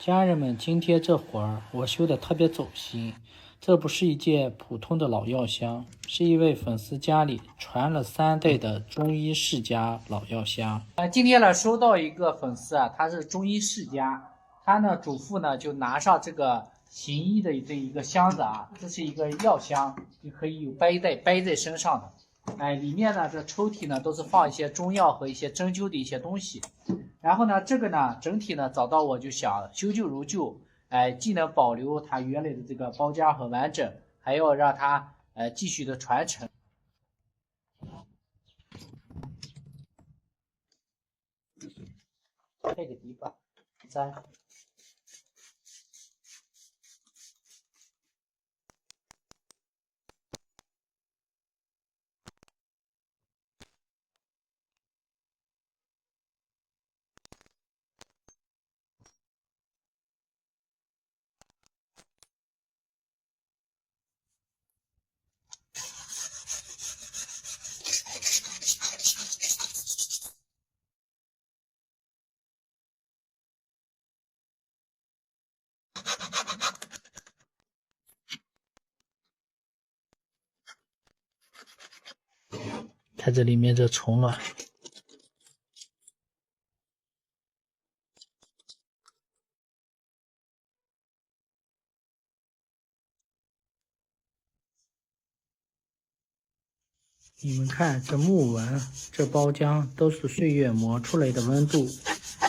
家人们，今天这会儿我修的特别走心，这不是一件普通的老药箱，是一位粉丝家里传了3代的中医世家老药箱。今天呢收到一个粉丝啊，他是中医世家，他呢嘱咐呢就拿上这个行医的这一个箱子啊，这是一个药箱，就可以有背在身上的。里面呢这抽屉呢都是放一些中药和一些针灸的一些东西。然后呢，这个呢，整体呢找到我就想修旧如旧，既能保留它原来的这个包夹和完整，还要让它继续的传承。配个底板，3。看这里面这虫卵，你们看这木纹、这包浆都是岁月磨出来的温度，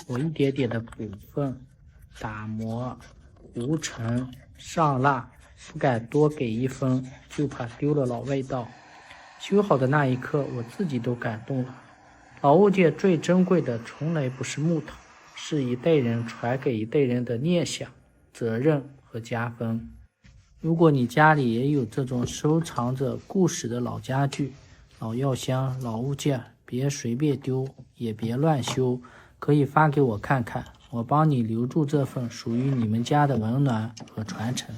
我一点点的补缝、打磨、糊层、上蜡，不敢多给1分，就怕丢了老味道。修好的那一刻，我自己都感动了。老物件最珍贵的从来不是木头，是一代人传给一代人的念想、责任和家风。如果你家里也有这种收藏着故事的老家具、老药箱、老物件，别随便丢，也别乱修，可以发给我看看，我帮你留住这份属于你们家的温暖和传承。